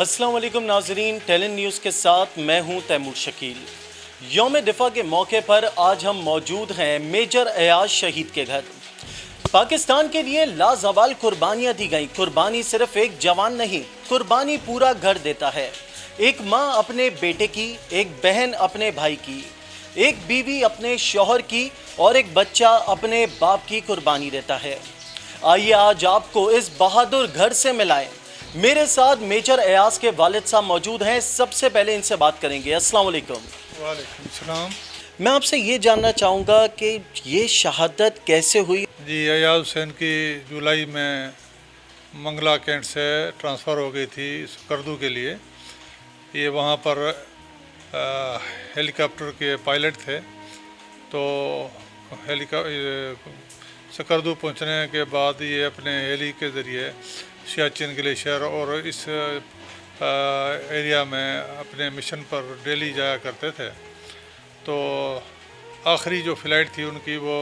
अस्सलाम वालेकुम नाजरीन, टेलेंट न्यूज़ के साथ मैं हूं तैमूर शकील। यौम दिफा के मौके पर आज हम मौजूद हैं मेजर एयाज शहीद के घर। पाकिस्तान के लिए लाजवाल कुर्बानियां दी गई। कुर्बानी सिर्फ एक जवान नहीं, कुर्बानी पूरा घर देता है। एक माँ अपने बेटे की, एक बहन अपने भाई की, एक बीवी अपने शौहर की और एक बच्चा अपने बाप की कुर्बानी देता है। आइए आज आपको इस बहादुर घर से मिलाएं। मेरे साथ मेजर एयाज के वालिद साहब मौजूद हैं। सबसे पहले इनसे बात करेंगे। अस्सलाम वालेकुम। वालेकुम सलाम। मैं आपसे ये जानना चाहूँगा कि ये शहादत कैसे हुई? जी, एयाज हुसैन की जुलाई में मंगला कैंट से ट्रांसफ़र हो गई थी सकरदू के लिए। ये वहाँ पर हेलीकॉप्टर के पायलट थे। तो सकरदू पहुँचने के बाद ये अपने हेली के ज़रिए सियाचिन ग्लेशियर और इस एरिया में अपने मिशन पर डेली जाया करते थे। तो आखिरी जो फ़्लाइट थी उनकी वो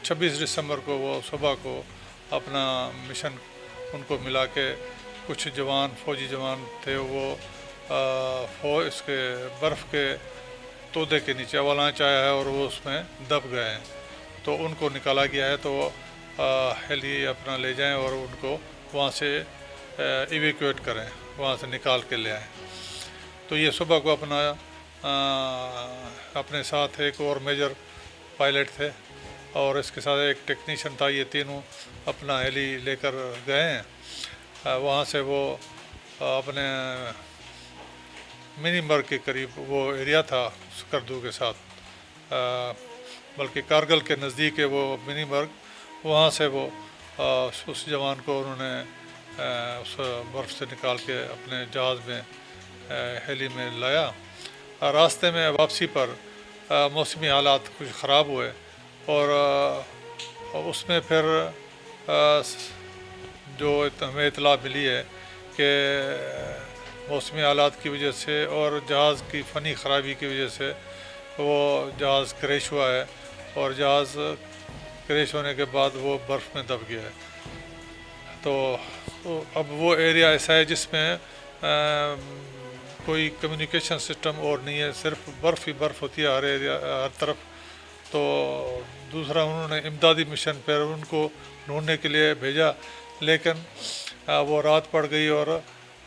26 दिसंबर को वो सुबह को अपना मिशन उनको मिला के कुछ जवान फ़ौजी जवान थे वो इसके बर्फ़ के तोदे के नीचे अवालांच आया है और वो उसमें दब गए हैं। तो उनको निकाला गया है। तो हेली अपना ले जाएं और उनको वहाँ से इवैक्यूएट करें, वहाँ से निकाल के ले आएँ। तो ये सुबह को अपने साथ एक और मेजर पायलट थे और इसके साथ एक टेक्नीशियन था। ये तीनों अपना हेली लेकर गए हैं। वहाँ से वो अपने मिनीमर्ग के करीब वो एरिया था सकरदू के साथ, बल्कि कारगिल के नज़दीक है वो मिनीमर्ग। वहाँ से वो उस जवान को उन्होंने उस बर्फ़ से निकाल के अपने जहाज़ में हेली में लाया। रास्ते में वापसी पर मौसमी हालात कुछ ख़राब हुए और उसमें फिर जो हमें इतला मिली है कि मौसमी हालात की वजह से और जहाज़ की फ़नी ख़राबी की वजह से वो जहाज़ क्रैश हुआ है और जहाज़ क्रैश होने के बाद वो बर्फ़ में दब गया है। तो अब वो एरिया ऐसा है जिसमें कोई कम्युनिकेशन सिस्टम और नहीं है, सिर्फ बर्फ़ ही बर्फ़ होती है हर तरफ। तो दूसरा उन्होंने इमदादी मिशन पर उनको ढूंढने के लिए भेजा, लेकिन वो रात पड़ गई और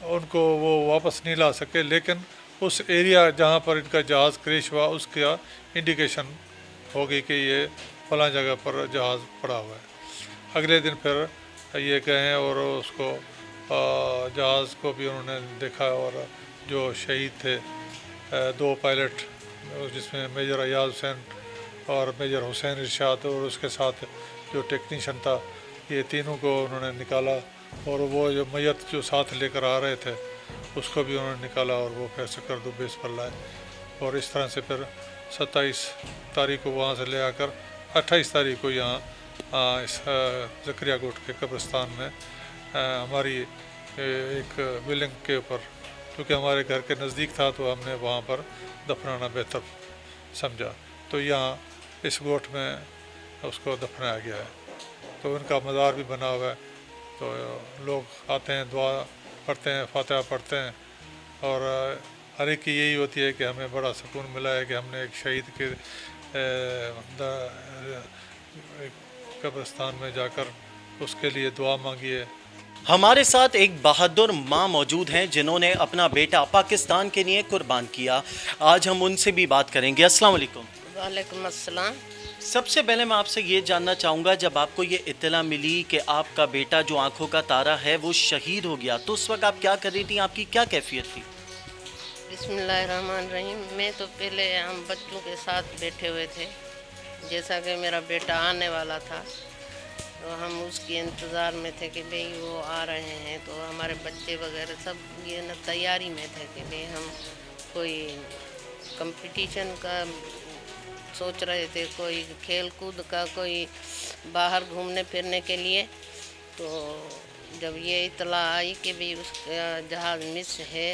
उनको वो वापस नहीं ला सके। लेकिन उस एरिया जहाँ पर इनका जहाज़ क्रैश हुआ उसका इंडिकेशन हो गई कि ये फलां जगह पर जहाज़ पड़ा हुआ है। अगले दिन फिर ये गए और उसको जहाज़ को भी उन्होंने देखा और जो शहीद थे दो पायलट, जिसमें मेजर एयाज हुसैन और मेजर हुसैन इरशाद और उसके साथ जो टेक्नीशियन था, ये तीनों को उन्होंने निकाला और वो जो मैयत जो साथ लेकर आ रहे थे उसको भी उन्होंने निकाला और वो फिर सकरदू बेस पर लाए। और इस तरह से फिर 27 तारीख को वहाँ से ले आकर 28 तारीख को यहाँ इस ज़करिया गोट के कब्रिस्तान में हमारी एक बिल्डिंग के ऊपर, क्योंकि हमारे घर के नज़दीक था तो हमने वहाँ पर दफनाना बेहतर समझा। तो यहाँ इस गोट में उसको दफनाया गया है। तो उनका मज़ार भी बना हुआ है। तो लोग आते हैं, दुआ पढ़ते हैं, फातिहा पढ़ते हैं और हर एक की यही होती है कि हमें बड़ा सुकून मिला है कि हमने एक शहीद के कब्रिस्तान में जाकर उसके लिए दुआ मांगी है। हमारे साथ एक बहादुर माँ मौजूद हैं जिन्होंने अपना बेटा पाकिस्तान के लिए कुर्बान किया। आज हम उनसे भी बात करेंगे। अस्सलाम वालेकुम। वालेकुम अस्सलाम। सबसे पहले मैं आपसे ये जानना चाहूँगा, जब आपको ये इत्तला मिली कि आपका बेटा जो आंखों का तारा है वो शहीद हो गया, तो उस वक्त आप क्या कर रही थी? आपकी क्या कैफियत थी? बिस्मिल्लाहिर्रहमानिर्रहीम। मैं तो पहले हम बच्चों के साथ बैठे हुए थे, जैसा कि मेरा बेटा आने वाला था तो हम उसके इंतज़ार में थे कि भाई वो आ रहे हैं। तो हमारे बच्चे वगैरह सब ये न तैयारी में थे कि भाई हम कोई कंपटीशन का सोच रहे थे, कोई खेल कूद का, कोई बाहर घूमने फिरने के लिए। तो जब ये इतला आई कि भाई उसका जहाज़ मिस है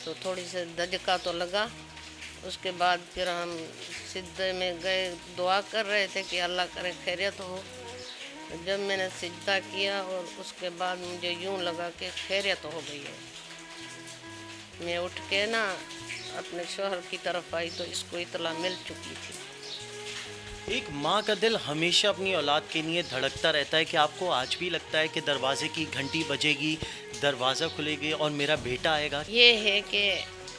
तो थोड़ी सी धचका तो लगा। उसके बाद फिर हम सिद्धे में गए, दुआ कर रहे थे कि अल्लाह करे खैरियत हो। जब मैंने सिजदा किया और उसके बाद मुझे यूँ लगा कि खैरियत हो गई है। मैं उठ के ना अपने शोहर की तरफ आई तो इसको इतला मिल चुकी थी। एक माँ का दिल हमेशा अपनी औलाद के लिए धड़कता रहता है कि आपको आज भी लगता है कि दरवाजे की घंटी बजेगी, दरवाज़ा खुलेगी और मेरा बेटा आएगा। ये है कि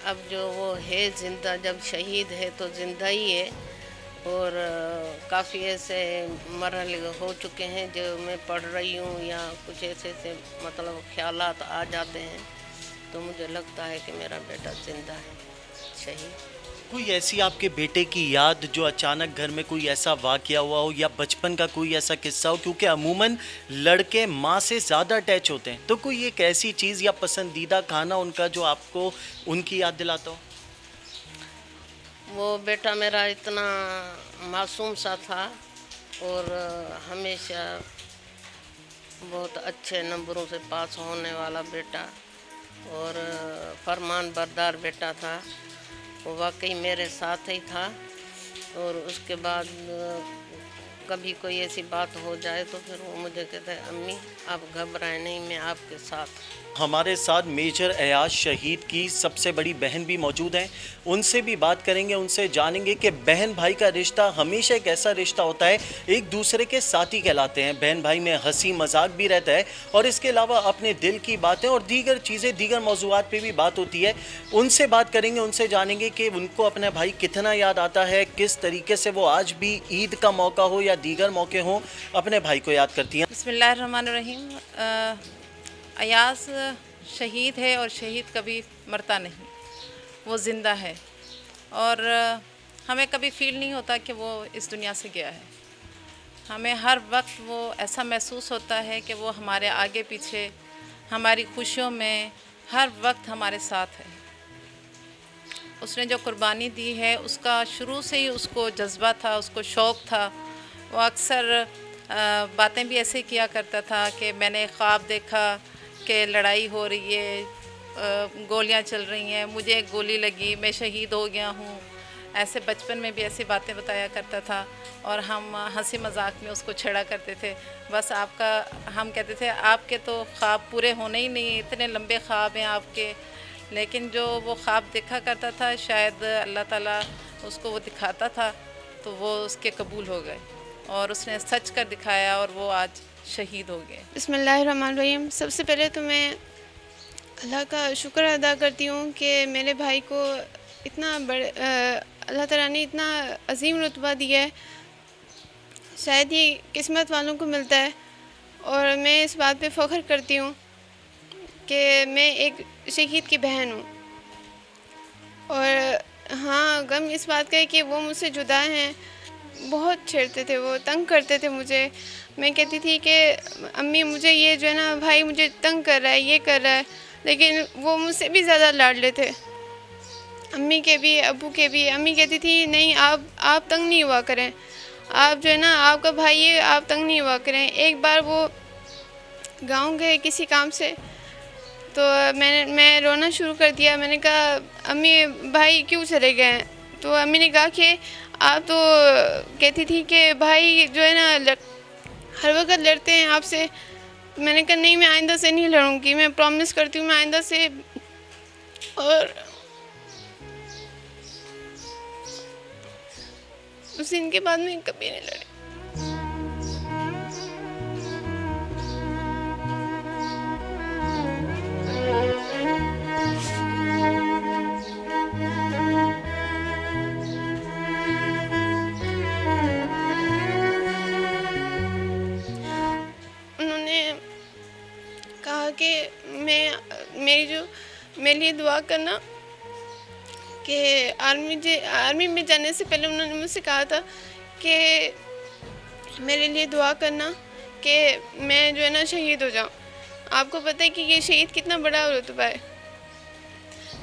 अब जो वो है जिंदा, जब शहीद है तो जिंदा ही है। और काफ़ी ऐसे मरहले हो चुके हैं जो मैं पढ़ रही हूँ या कुछ ऐसे मतलब ख्यालात आ जाते हैं तो मुझे लगता है कि मेरा बेटा जिंदा है, शहीद। कोई ऐसी आपके बेटे की याद जो अचानक घर में कोई ऐसा वाकया हुआ हो या बचपन का कोई ऐसा किस्सा हो, क्योंकि अमूमन लड़के माँ से ज़्यादा अटैच होते हैं, तो कोई एक ऐसी चीज़ या पसंदीदा खाना उनका जो आपको उनकी याद दिलाता हो? वो बेटा मेरा इतना मासूम सा था और हमेशा बहुत अच्छे नंबरों से पास होने वाला बेटा और फरमान बरदार बेटा था। वो वाकई मेरे साथ ही था और उसके बाद कभी कोई ऐसी बात हो जाए तो फिर वो मुझे कहते हैं अम्मी आप घबराएं नहीं, मैं आपके साथ। हमारे साथ मेजर एयाज शहीद की सबसे बड़ी बहन भी मौजूद हैं, उनसे भी बात करेंगे, उनसे जानेंगे कि बहन भाई का रिश्ता हमेशा एक ऐसा रिश्ता होता है, एक दूसरे के साथी कहलाते हैं। बहन भाई में हंसी मजाक भी रहता है और इसके अलावा अपने दिल की बातें और दीगर चीज़ें, दीगर मौजूआत पे भी बात होती है। उनसे बात करेंगे, उनसे जानेंगे कि उनको अपना भाई कितना याद आता है, किस तरीके से वो आज भी ईद का मौका हो या दीगर मौके हों अपने भाई को याद करती हैं। बिस्मिल्लाहिर्रहमानिर्रहीम। अयाज शहीद है और शहीद कभी मरता नहीं, वो ज़िंदा है और हमें कभी फील नहीं होता कि वो इस दुनिया से गया है। हमें हर वक्त वो ऐसा महसूस होता है कि वो हमारे आगे पीछे, हमारी खुशियों में हर वक्त हमारे साथ है। उसने जो कुर्बानी दी है उसका शुरू से ही उसको जज्बा था, उसको शौक़ था। वो अक्सर बातें भी ऐसे किया करता था कि मैंने ख्वाब देखा कि लड़ाई हो रही है, गोलियां चल रही हैं, मुझे एक गोली लगी, मैं शहीद हो गया हूँ। ऐसे बचपन में भी ऐसी बातें बताया करता था और हम हंसी मजाक में उसको छेड़ा करते थे। बस आपका, हम कहते थे आपके तो ख्वाब पूरे होने ही नहीं, इतने लंबे ख्वाब हैं आपके। लेकिन जो वो ख्वाब देखा करता था शायद अल्लाह ताला उसको वो दिखाता था तो वो उसके कबूल हो गए और उसने सच कर दिखाया और वो आज शहीद हो गए। बिस्मिल्लाहिर्रहमानिर्रहीम। सबसे पहले तो मैं अल्लाह का शुक्र अदा करती हूँ कि मेरे भाई को इतना अल्लाह ताला ने इतना अजीम रुतबा दिया है। शायद ये किस्मत वालों को मिलता है और मैं इस बात पे फ़ख्र करती हूँ कि मैं एक शहीद की बहन हूँ। और हाँ, गम इस बात का है कि वो मुझसे जुदा हैं। बहुत छेड़ते थे, वो तंग करते थे मुझे। मैं कहती थी कि अम्मी मुझे ये जो है ना भाई मुझे तंग कर रहा है, ये कर रहा है, लेकिन वो मुझसे भी ज़्यादा लाडले थे, अम्मी के भी अबू के भी। अम्मी कहती थी नहीं आप तंग नहीं हुआ करें, आप जो है ना आपका भाई है, आप तंग नहीं हुआ करें। एक बार वो गांव गए किसी काम से तो मैं रोना शुरू कर दिया। मैंने कहा अम्मी भाई क्यों चले गए हैं? तो अम्मी ने कहा कि आप तो कहती थी कि भाई जो है ना हर वक्त लड़ते हैं आपसे। मैंने कहा नहीं, मैं आइंदा से नहीं लड़ूंगी, मैं प्रॉमिस करती हूँ मैं आइंदा से। और उस दिन के बाद मैं कभी नहीं लड़ी। कहा कि मेरे लिए दुआ करना कि आर्मी में जाने से पहले उन्होंने मुझसे कहा था कि मेरे लिए दुआ करना कि मैं जो है ना शहीद हो जाऊं। आपको पता है कि ये शहीद कितना बड़ा रुतबा है।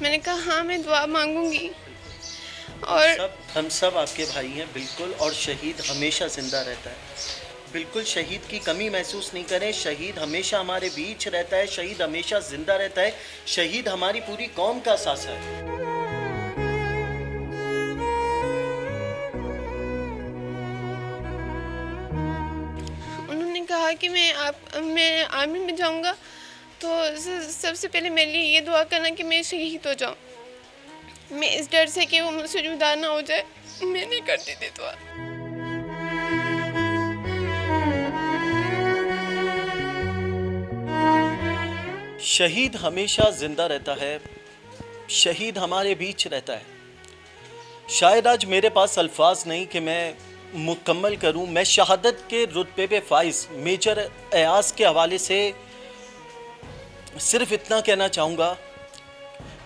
मैंने कहा हाँ मैं दुआ मांगूंगी। और हम सब आपके भाई हैं बिल्कुल, और शहीद हमेशा जिंदा रहता है। बिल्कुल शहीद की कमी महसूस नहीं करें, शहीद हमेशा हमारे बीच रहता है, शहीद हमेशा जिंदा रहता है, शहीद हमारी पूरी कौम का सासा है। उन्होंने कहा कि मैं आर्मी में जाऊंगा तो सबसे पहले मेरे लिए ये दुआ करना कि मैं शहीद हो जाऊँ। मैं इस डर से कि वो मुझसे जुदा ना हो जाए, मैं नहीं करती थी दुआ। शहीद हमेशा जिंदा रहता है, शहीद हमारे बीच रहता है। शायद आज मेरे पास अल्फाज नहीं कि मैं मुकम्मल करूं। मैं शहादत के रुतबे पे फाइज मेजर अयाज के हवाले से सिर्फ इतना कहना चाहूँगा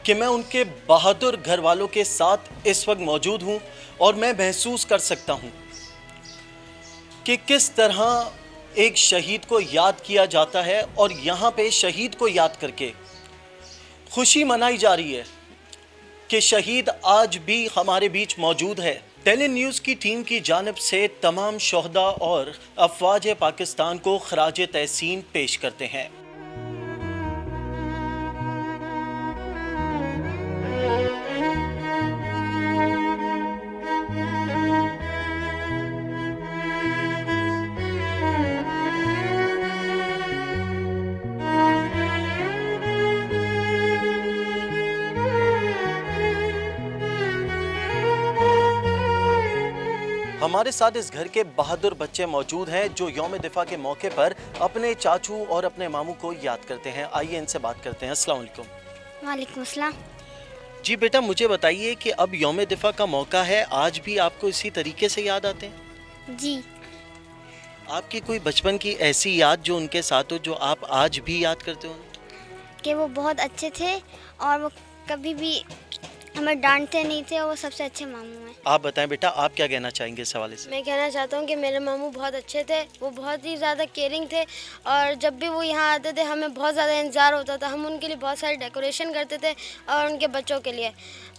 कि मैं उनके बहादुर घर वालों के साथ इस वक्त मौजूद हूँ और मैं महसूस कर सकता हूँ कि किस तरह एक शहीद को याद किया जाता है और यहाँ पे शहीद को याद करके खुशी मनाई जा रही है कि शहीद आज भी हमारे बीच मौजूद है। टेली न्यूज़ की टीम की जानिब से तमाम शोहदा और अफवाज पाकिस्तान को खराज तहसीन पेश करते हैं। हमारे साथ इस घर के बहादुर बच्चे मौजूद हैं जो यौम दिफा के मौके पर अपने चाचू और अपने मामू को याद करते हैं। आइए इनसे बात करते हैं। अस्सलाम वालेकुम। वालेकुम अस्सलाम। जी बेटा, मुझे बताइए कि अब यौम दिफा का मौका है, आज भी आपको इसी तरीके से याद आते हैं? जी। आपकी कोई बचपन की ऐसी याद जो उनके साथ हो, जो आप आज भी याद करते हो? कि वो बहुत अच्छे थे और वो कभी भी हमें डांटते नहीं थे और वो सबसे अच्छे मामू हैं। आप बताएं बेटा, आप क्या कहना चाहेंगे इस हवाले से? मैं कहना चाहता हूँ कि मेरे मामू बहुत अच्छे थे, वो बहुत ही ज़्यादा केयरिंग थे और जब भी वो यहाँ आते थे हमें बहुत ज़्यादा इंतज़ार होता था। हम उनके लिए बहुत सारी डेकोरेशन करते थे और उनके बच्चों के लिए,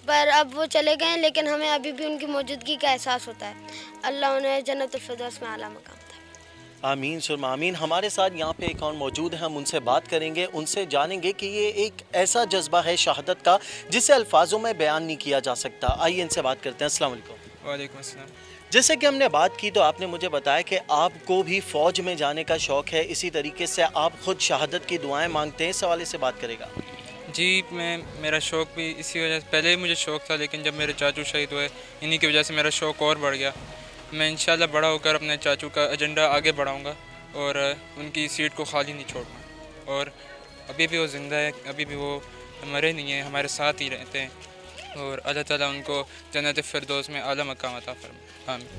पर अब वो चले गए लेकिन हमें अभी भी उनकी मौजूदगी का एहसास होता है। अल्लाह उन्हें जन्नतुल फिरदौस में आला मकाम। आमीन सुरमा आमीन। हमारे साथ यहाँ पे एक और मौजूद है, हम उनसे बात करेंगे, उनसे जानेंगे कि ये एक ऐसा जज्बा है शहादत का जिसे अल्फाजों में बयान नहीं किया जा सकता। आइए इनसे बात करते हैं। अस्सलाम वालेकुम। वालेकुम अस्सलाम। जैसे कि हमने बात की तो आपने मुझे बताया कि आपको भी फ़ौज में जाने का शौक़ है, इसी तरीके से आप खुद शहादत की दुआएं मांगते हैं, इस हवाले से बात करेगा। जी, मेरा शौक़ भी इसी वजह से, पहले ही मुझे शौक़ था लेकिन जब मेरे चाचू शहीद हुए इन्हीं की वजह से मेरा शौक़ और बढ़ गया। मैं इंशाल्लाह बड़ा होकर अपने चाचू का एजेंडा आगे बढ़ाऊंगा और उनकी सीट को खाली नहीं छोड़ूंगा। और अभी भी वो ज़िंदा है, अभी भी वो मरे नहीं हैं, हमारे साथ ही रहते हैं और अल्लाह ताला उनको जन्नत फिरदौस में आला मकाम अता फरमाए। आमीन।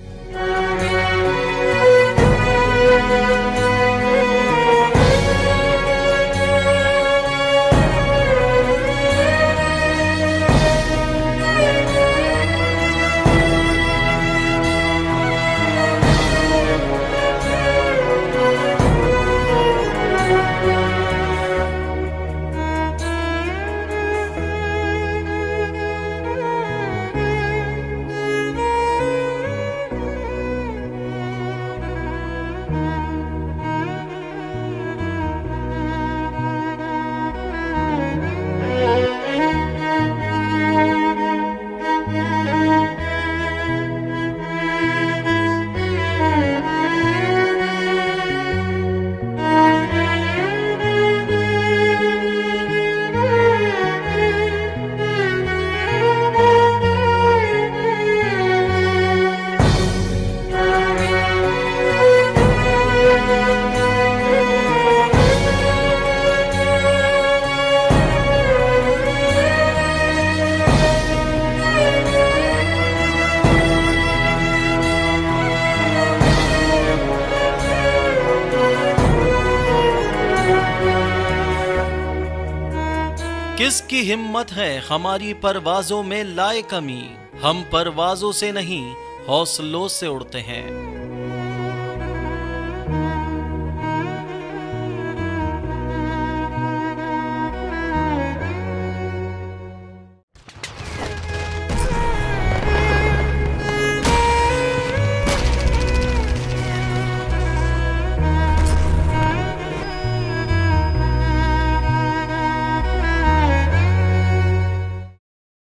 किसकी हिम्मत है हमारी परवाजों में लाए कमी, हम परवाजों से नहीं हौसलों से उड़ते हैं।